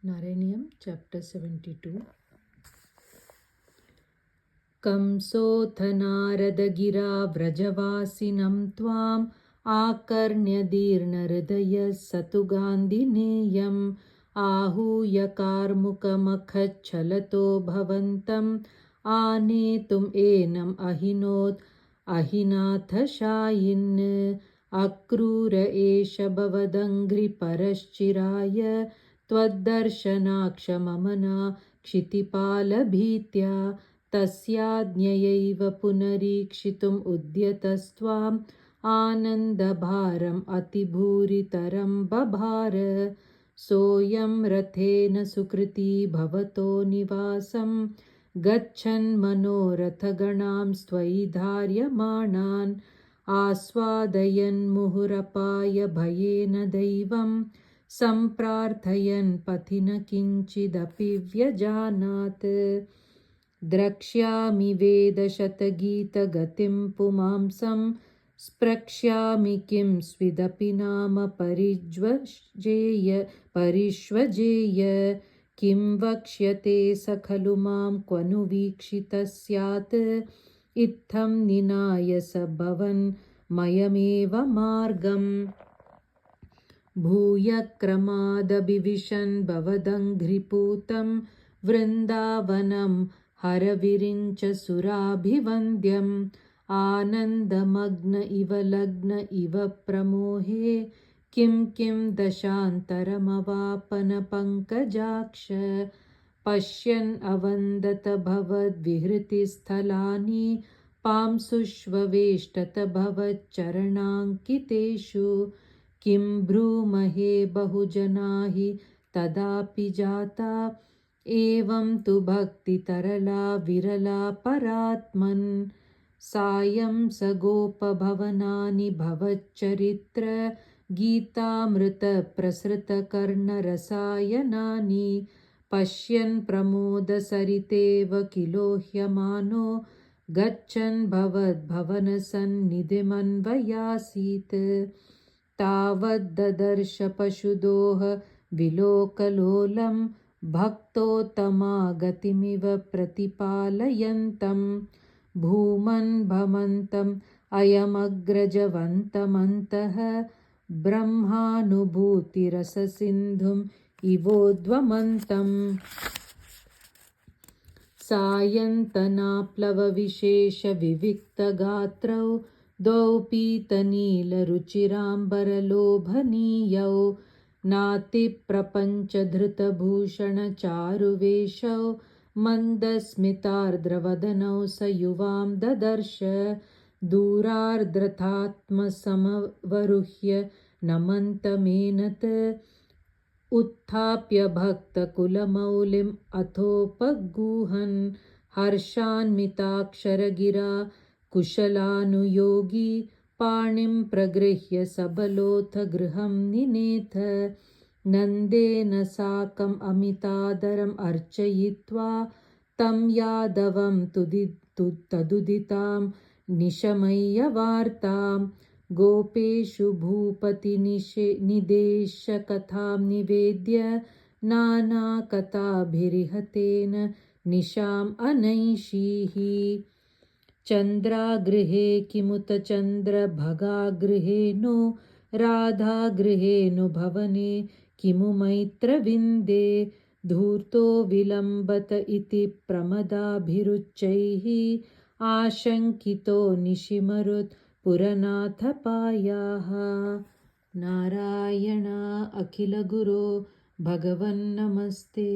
Naraniam chapter 72. कंसोऽथ नारदगिरा व्रजवासिनं त्वाम् आकर्ण्यदीर्णहृदयः स तु गान्धिनेयम् आहूय कार्मुकमखच्छलतो भवन्तम् आनेतुम् एनम् अहिनाथ शायिन् अक्रूर एष भवदङ्घ्रिपरश्चिराय त्वद्दर्शनाक्षममना क्षितिपालभीत्या तस्याज्ञयैव पुनरीक्षितुम् उद्यतस्त्वाम् आनन्दभारम् अतिभूरितरं बभार सोऽयं रथेन सुकृती भवतो निवासं गच्छन् मनोरथगणां स्त्वयि धार्यमाणान् आस्वादयन् मुहुरपाय भयेन दैवं सम्प्रार्थयन् पथि न किञ्चिदपि व्यजानात् द्रक्ष्यामि वेदशतगीतगतिं पुमांसं स्प्रक्ष्यामि किं स्विदपि नाम परिष्वजेय किं वक्ष्यते स खलु मां क्वनु वीक्षितः स्यात् इत्थं निनाय स भवन् मयमेव मार्गम् भूयक्रमादभिविशन् भवदङ्घ्रिपूतं वृन्दावनं हरविरिञ्च सुराभिवन्द्यम् आनन्दमग्न इव लग्न इव प्रमोहे किं दशान्तरमवापन पङ्कजाक्ष पश्यन् अवन्दत भवद्विहृतिस्थलानि पांसुष्ववेष्टत भवच्चरणाङ्कितेषु किं ब्रूमहे बहुजना हि तदापि जाता एवं तु भक्तितरला विरला परात्मन् सायं स गोपभवनानि भवच्चरित्र गीतामृतप्रसृतकर्णरसायनानि पश्यन् प्रमोदसरितेव किलोह्यमानो गच्छन् भवद्भवनसन्निधिमन्वयासीत् तावद्ददर्श पशुदोह विलोकलोलं भक्तोत्तमागतिमिव प्रतिपालयन्तं भूमन् भमन्तम् अयमग्रजवन्तमन्तः ब्रह्मानुभूतिरससिन्धुम् इवोद्वमन्तम् सायन्तनाप्लवविशेषविविक्तगात्रौ द्वौ पीतनीलरुचिराम्बरलोभनीयौ नातिप्रपञ्चधृतभूषणचारुवेशौ मन्दस्मितार्द्रवदनौ स युवां ददर्श दूरार्द्रतात्मसमवरुह्य नमन्तमेनत् उत्थाप्य भक्तकुलमौलिम् अथोपगूहन् हर्षान्विताक्षरगिरा कुशलानुयोगी पाणिं प्रगृह्य सबलोऽथ गृहं निनेथ नन्देन साकम् अमितादरम् अर्चयित्वा तं यादवं तदुदितां निशमय्यवार्तां गोपेषु भूपतिनिदेशकथां निवेद्य नानाकथाभिरिहतेन निशाम् अनैषीः चन्द्रागृहे किमुत चन्द्रभगागृहे नो राधागृहे नु भवने किमु मैत्रविन्दे धूर्तो विलम्बत इति प्रमदाभिरुच्चैः आशङ्कितो निशिमरुत् पुरनाथपायाः नारायण अखिलगुरो भगवन्नमस्ते।